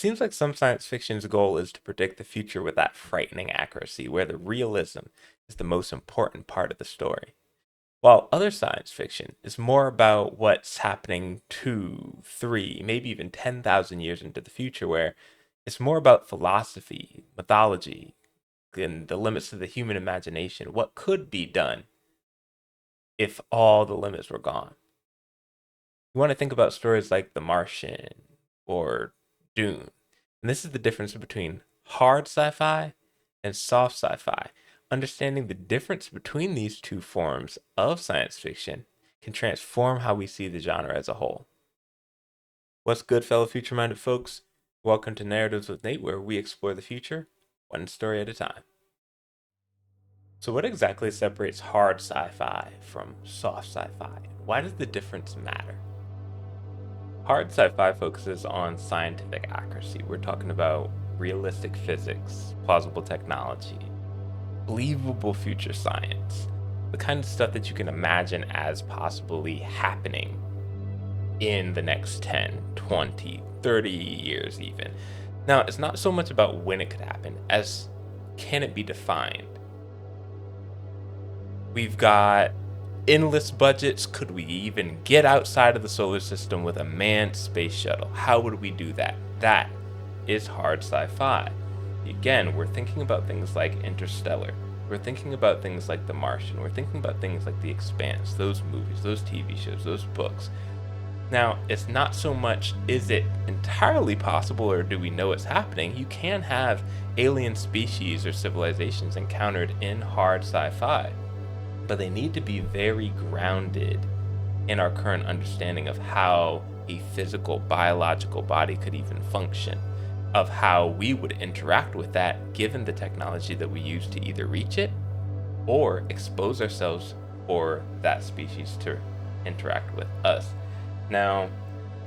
Seems like some science fiction's goal is to predict the future with that frightening accuracy, where the realism is the most important part of the story. While other science fiction is more about what's happening 2, 3, maybe even 10,000 years into the future, where it's more about philosophy, mythology, and the limits of the human imagination. What could be done if all the limits were gone? You want to think about stories like The Martian or Dune. And this is the difference between hard sci fi and soft sci fi. Understanding the difference between these two forms of science fiction can transform how we see the genre as a whole. What's good, fellow future minded folks? Welcome to Narratives with Nate, where we explore the future one story at a time. So, what exactly separates hard sci fi from soft sci fi? Why does the difference matter? Hard sci-fi focuses on scientific accuracy. We're talking about realistic physics, plausible technology, believable future science, the kind of stuff that you can imagine as possibly happening in the next 10, 20, 30 years even. Now, it's not so much about when it could happen as can it be defined. We've got endless budgets. Could we even get outside of the solar system with a manned space shuttle? How would we do that? That is hard sci-fi. Again, we're thinking about things like Interstellar. We're thinking about things like The Martian. We're thinking about things like The Expanse, those movies, those TV shows, those books. Now, it's not so much is it entirely possible or do we know it's happening? You can have alien species or civilizations encountered in hard sci-fi, but they need to be very grounded in our current understanding of how a physical, biological body could even function, of how we would interact with that given the technology that we use to either reach it or expose ourselves for that species to interact with us. Now,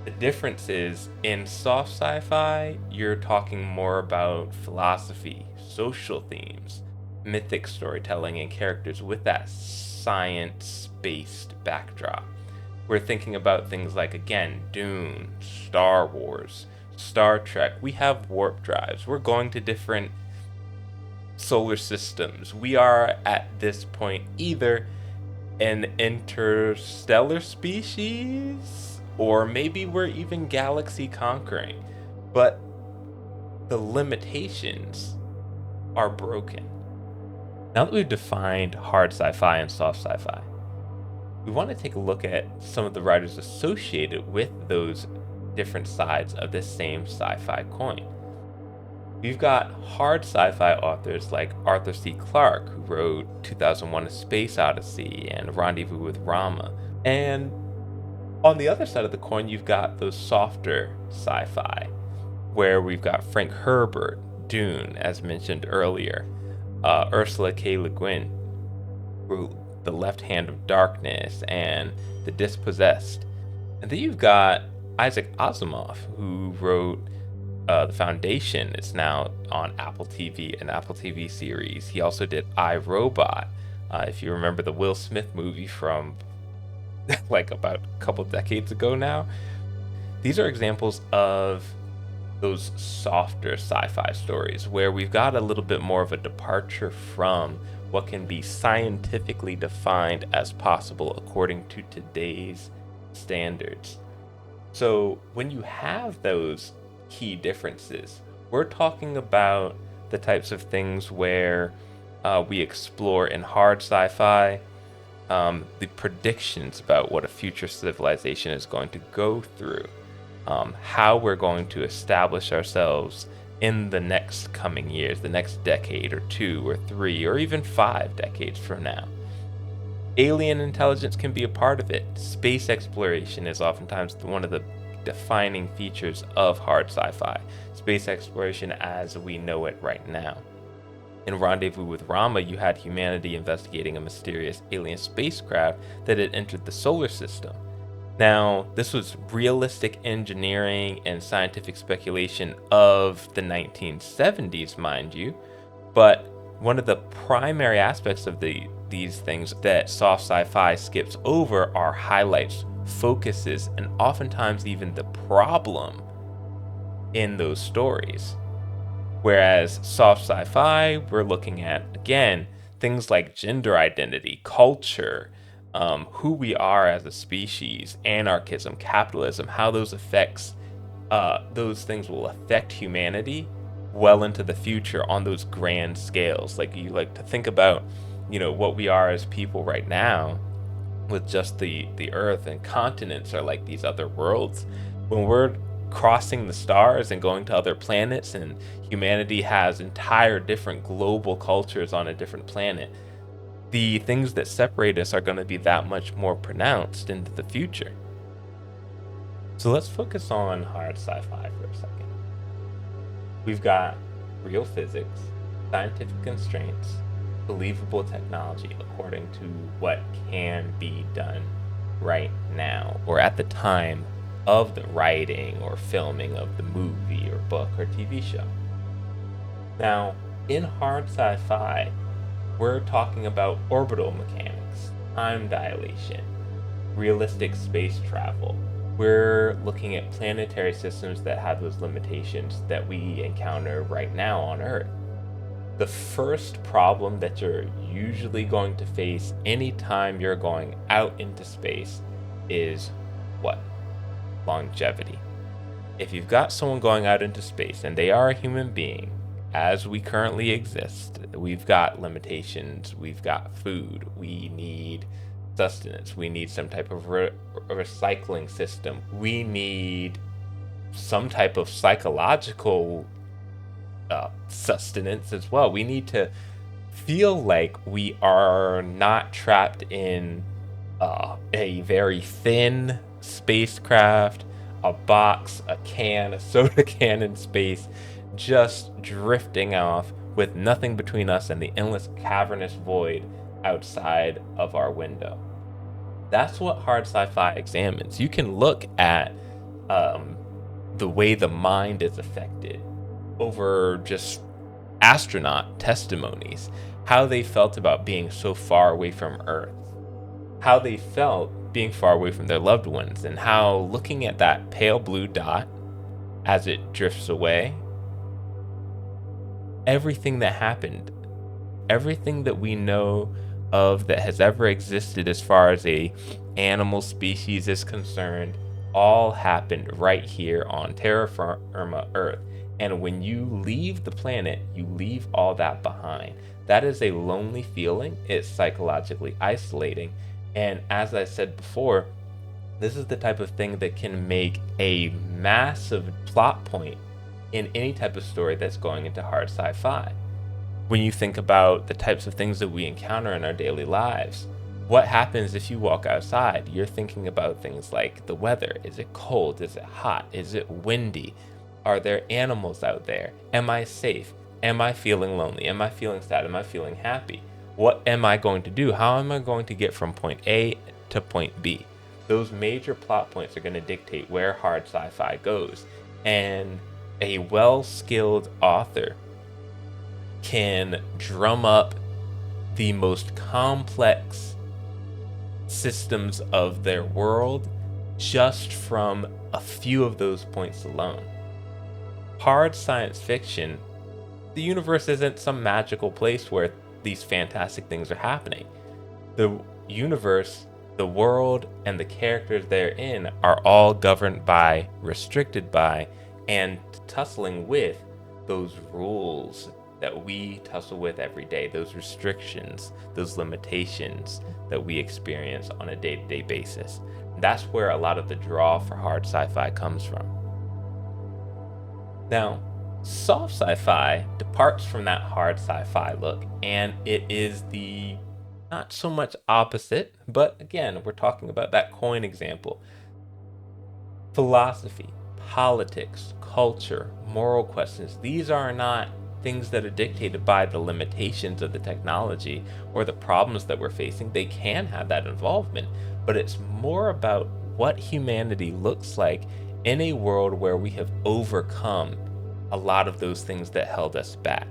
the difference is in soft sci-fi, you're talking more about philosophy, social themes, mythic storytelling, and characters with that science-based backdrop. We're thinking about things like, again, Dune, Star Wars, Star Trek. We have warp drives. We're going to different solar systems. We are at this point either an interstellar species or maybe we're even galaxy conquering. But the limitations are broken. Now that we've defined hard sci-fi and soft sci-fi, we want to take a look at some of the writers associated with those different sides of this same sci-fi coin. We've got hard sci-fi authors like Arthur C. Clarke, who wrote 2001: A Space Odyssey and Rendezvous with Rama. And on the other side of the coin, you've got those softer sci-fi, where we've got Frank Herbert, Dune, as mentioned earlier, Ursula K. Le Guin, wrote The Left Hand of Darkness and The Dispossessed. And then you've got Isaac Asimov, who wrote The Foundation. It's now on Apple TV, an Apple TV series. He also did I, Robot. If you remember the Will Smith movie from like about a couple decades ago now. These are examples of those softer sci-fi stories where we've got a little bit more of a departure from what can be scientifically defined as possible according to today's standards. So when you have those key differences, we're talking about the types of things where we explore in hard sci-fi the predictions about what a future civilization is going to go through, how we're going to establish ourselves in the next coming years, the next decade or 2 or 3 or even 5 decades from now. Alien intelligence can be a part of it. Space exploration is oftentimes one of the defining features of hard sci-fi. Space exploration as we know it right now. In Rendezvous with Rama, you had humanity investigating a mysterious alien spacecraft that had entered the solar system. Now, this was realistic engineering and scientific speculation of the 1970s, mind you, but one of the primary aspects of these things that soft sci-fi skips over are highlights, focuses, and oftentimes even the problem in those stories. Whereas soft sci-fi, we're looking at, again, things like gender identity, culture, who we are as a species, anarchism, capitalism, how those things will affect humanity well into the future on those grand scales. Like, you like to think about, what we are as people right now with just the earth, and continents are like these other worlds. When we're crossing the stars and going to other planets, and humanity has entire different global cultures on a different planet, the things that separate us are going to be that much more pronounced into the future. So let's focus on hard sci-fi for a second. We've got real physics, scientific constraints, believable technology according to what can be done right now, or at the time of the writing or filming of the movie or book or TV show. Now, in hard sci-fi, we're talking about orbital mechanics, time dilation, realistic space travel. We're looking at planetary systems that have those limitations that we encounter right now on Earth. The first problem that you're usually going to face anytime you're going out into space is what? Longevity. If you've got someone going out into space and they are a human being, as we currently exist, we've got limitations, we've got food, we need sustenance, we need some type of recycling system, we need some type of psychological sustenance as well. We need to feel like we are not trapped in a very thin spacecraft, a box, a soda can in space, just drifting off with nothing between us and the endless cavernous void outside of our window. That's what hard sci-fi examines. You can look at the way the mind is affected over just astronaut testimonies, how they felt about being so far away from Earth, how they felt being far away from their loved ones, and how looking at that pale blue dot as it drifts away, everything that happened, everything that we know of that has ever existed as far as a animal species is concerned, all happened right here on terra firma Earth. And when you leave the planet, you leave all that behind. That is a lonely feeling. It's psychologically isolating. And as I said before, this is the type of thing that can make a massive plot point in any type of story that's going into hard sci-fi. When you think about the types of things that we encounter in our daily lives, what happens if you walk outside? You're thinking about things like the weather. Is it cold? Is it hot? Is it windy? Are there animals out there? Am I safe? Am I feeling lonely? Am I feeling sad? Am I feeling happy? What am I going to do? How am I going to get from point A to point B? Those major plot points are going to dictate where hard sci-fi goes. And a well-skilled author can drum up the most complex systems of their world just from a few of those points alone. Hard science fiction, the universe isn't some magical place where these fantastic things are happening. The universe, the world, and the characters therein are all governed by, restricted by, and tussling with those rules that we tussle with every day, those restrictions, those limitations that we experience on a day-to-day basis. That's where a lot of the draw for hard sci-fi comes from. Now, soft sci-fi departs from that hard sci-fi look, and it is the not so much opposite, but again, we're talking about that coin example. Philosophy, politics, culture, moral questions, these are not things that are dictated by the limitations of the technology or the problems that we're facing. They can have that involvement, but it's more about what humanity looks like in a world where we have overcome a lot of those things that held us back.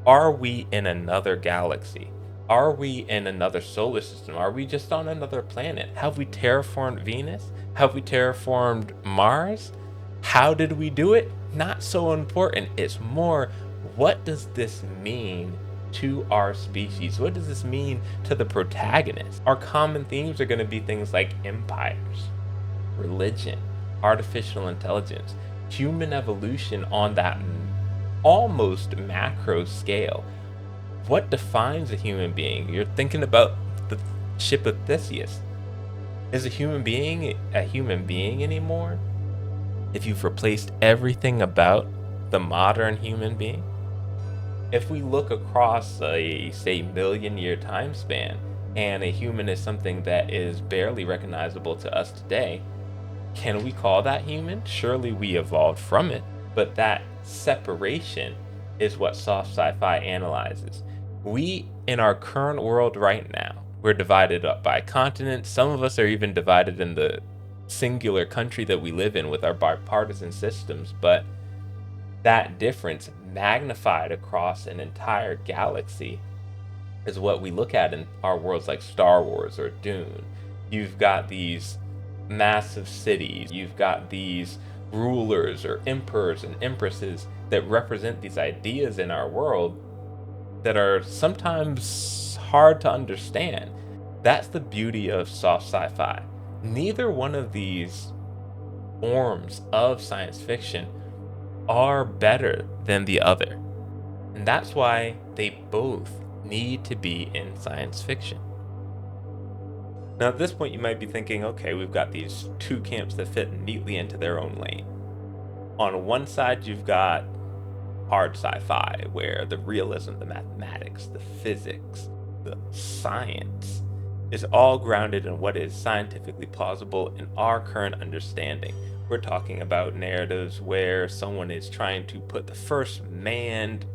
Are we in another galaxy? Are we in another solar system? Are we just on another planet? Have we terraformed Venus? Have we terraformed Mars? How did we do it? not so important. It's more, what does this mean to our species? What does this mean to the protagonist? Our common themes are going to be things like empires, religion, artificial intelligence, human evolution on that almost macro scale. What defines a human being? You're thinking about the ship of Theseus. Is a human being anymore if you've replaced everything about the modern human being? If we look across a, say, million-year time span, and a human is something that is barely recognizable to us today, can we call that human? Surely we evolved from it, but that separation is what soft sci-fi analyzes. We, in our current world right now, we're divided up by continents. Some of us are even divided in the singular country that we live in with our bipartisan systems, but that difference magnified across an entire galaxy is what we look at in our worlds like Star Wars or Dune. You've got these massive cities, you've got these rulers or emperors and empresses that represent these ideas in our world that are sometimes hard to understand. That's the beauty of soft sci-fi. Neither one of these forms of science fiction are better than the other. And that's why they both need to be in science fiction. Now, at this point, you might be thinking, okay, we've got these two camps that fit neatly into their own lane. On one side, you've got hard sci-fi, where the realism, the mathematics, the physics, the science is all grounded in what is scientifically plausible in our current understanding. We're talking about narratives where someone is trying to put the first manned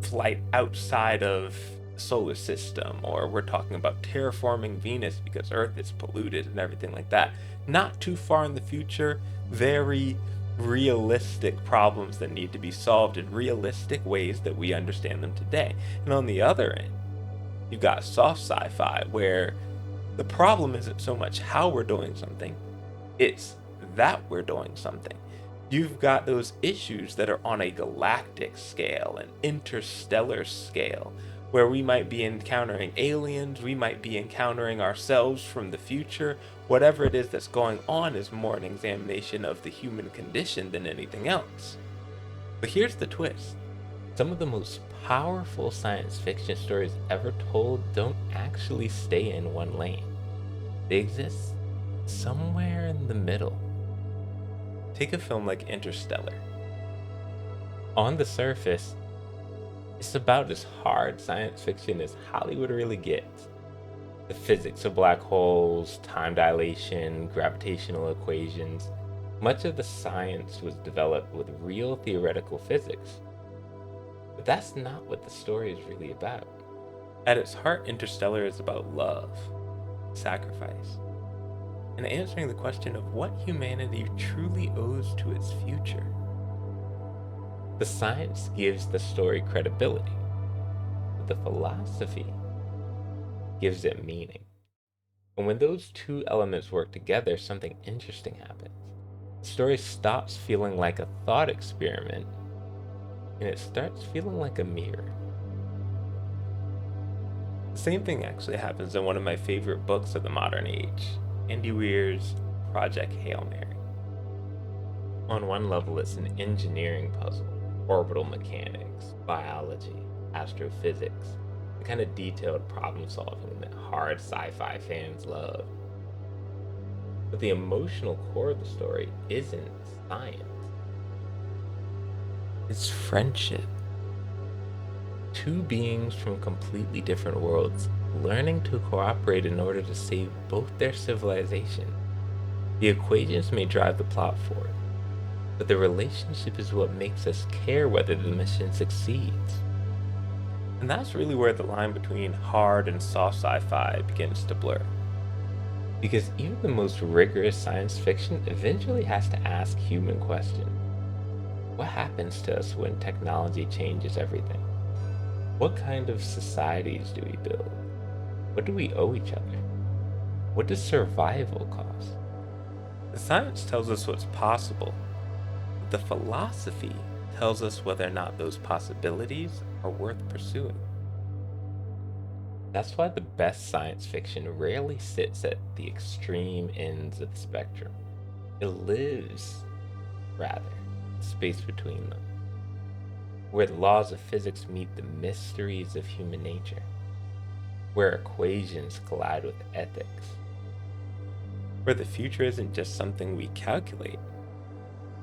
flight outside of the solar system, or we're talking about terraforming Venus because Earth is polluted and everything like that. Not too far in the future, very realistic problems that need to be solved in realistic ways that we understand them today. And on the other end, you've got soft sci-fi, where the problem isn't so much how we're doing something, it's that we're doing something. You've got those issues that are on a galactic scale, an interstellar scale, where we might be encountering aliens, we might be encountering ourselves from the future. Whatever it is that's going on is more an examination of the human condition than anything else. But here's the twist. Some of the most powerful science fiction stories ever told don't actually stay in one lane. They exist somewhere in the middle. Take a film like Interstellar. On the surface, it's about as hard science fiction as Hollywood really gets. The physics of black holes, time dilation, gravitational equations, much of the science was developed with real theoretical physics. But that's not what the story is really about. At its heart, Interstellar is about love, sacrifice, and answering the question of what humanity truly owes to its future. The science gives the story credibility, but the philosophy gives it meaning. And when those two elements work together, something interesting happens. The story stops feeling like a thought experiment, and it starts feeling like a mirror. The same thing actually happens in one of my favorite books of the modern age, Andy Weir's Project Hail Mary. On one level, it's an engineering puzzle, orbital mechanics, biology, astrophysics, the kind of detailed problem solving that hard sci-fi fans love. But the emotional core of the story isn't science. It's friendship. Two beings from completely different worlds learning to cooperate in order to save both their civilization. The equations may drive the plot forward, but the relationship is what makes us care whether the mission succeeds. And that's really where the line between hard and soft sci-fi begins to blur. Because even the most rigorous science fiction eventually has to ask human questions. What happens to us when technology changes everything? What kind of societies do we build? What do we owe each other? What does survival cost? The science tells us what's possible. the philosophy tells us whether or not those possibilities are worth pursuing. That's why the best science fiction rarely sits at the extreme ends of the spectrum. It lives, rather, space between them, where the laws of physics meet the mysteries of human nature, where equations collide with ethics, where the future isn't just something we calculate,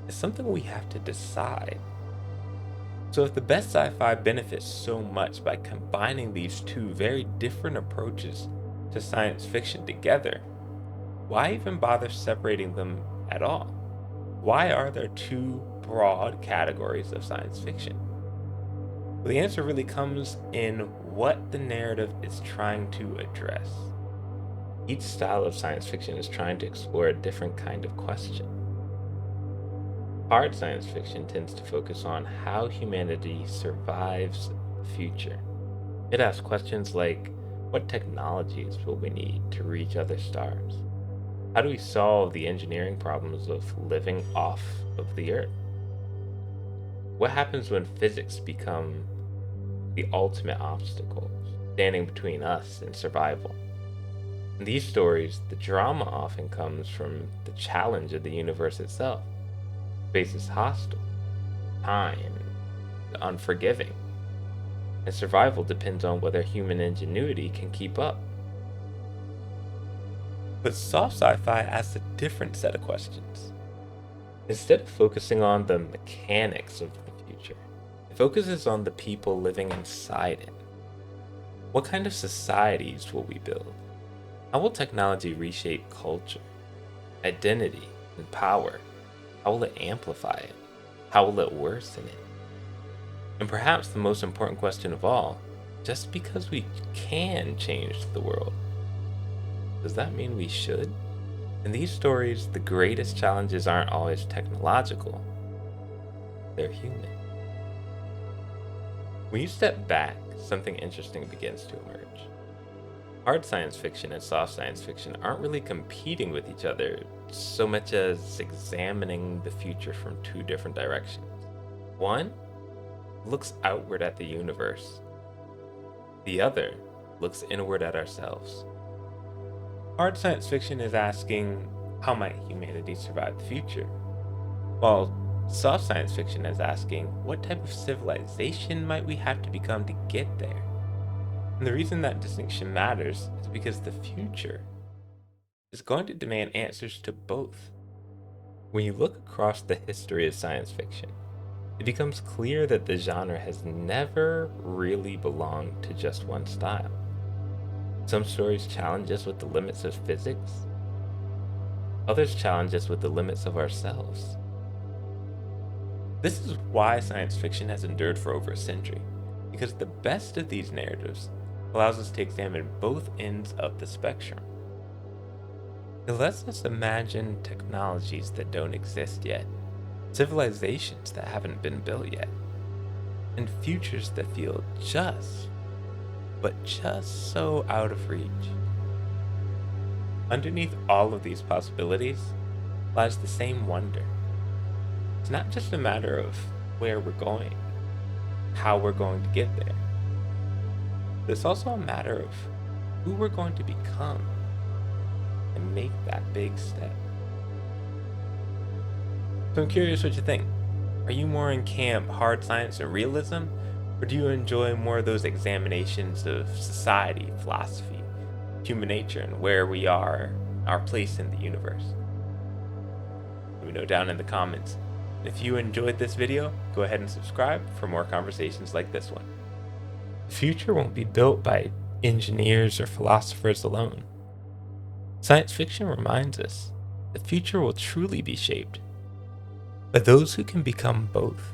it's something we have to decide. So if the best sci-fi benefits so much by combining these two very different approaches to science fiction together, why even bother separating them at all? Why are there two broad categories of science fiction? Well, the answer really comes in what the narrative is trying to address. Each style of science fiction is trying to explore a different kind of question. Hard science fiction tends to focus on how humanity survives the future. It asks questions like, what technologies will we need to reach other stars? How do we solve the engineering problems of living off of the Earth? What happens when physics become the ultimate obstacle, standing between us and survival? In these stories, the drama often comes from the challenge of the universe itself. Space is hostile, time unforgiving, and survival depends on whether human ingenuity can keep up. But soft sci-fi asks a different set of questions. Instead of focusing on the mechanics of the future, it focuses on the people living inside it. What kind of societies will we build? How will technology reshape culture, identity, and power? How will it amplify it? How will it worsen it? And perhaps the most important question of all, just because we can change the world, does that mean we should? In these stories, the greatest challenges aren't always technological, they're human. When you step back, something interesting begins to emerge. Hard science fiction and soft science fiction aren't really competing with each other so much as examining the future from two different directions. One looks outward at the universe. The other looks inward at ourselves. Hard science fiction is asking, how might humanity survive the future? While soft science fiction is asking, what type of civilization might we have to become to get there? And the reason that distinction matters is because the future is going to demand answers to both. When you look across the history of science fiction, it becomes clear that the genre has never really belonged to just one style. Some stories challenge us with the limits of physics, others challenge us with the limits of ourselves. This is why science fiction has endured for over a century, because the best of these narratives allows us to examine both ends of the spectrum. It lets us imagine technologies that don't exist yet, civilizations that haven't been built yet, and futures that feel but just so out of reach. Underneath all of these possibilities lies the same wonder. It's not just a matter of where we're going, how we're going to get there. It's also a matter of who we're going to become and make that big step. So I'm curious what you think. Are you more in camp hard science and realism, or do you enjoy more of those examinations of society, philosophy, human nature, and where we are, our place in the universe? Let me know down in the comments. If you enjoyed this video, go ahead and subscribe for more conversations like this one. The future won't be built by engineers or philosophers alone. Science fiction reminds us the future will truly be shaped by those who can become both.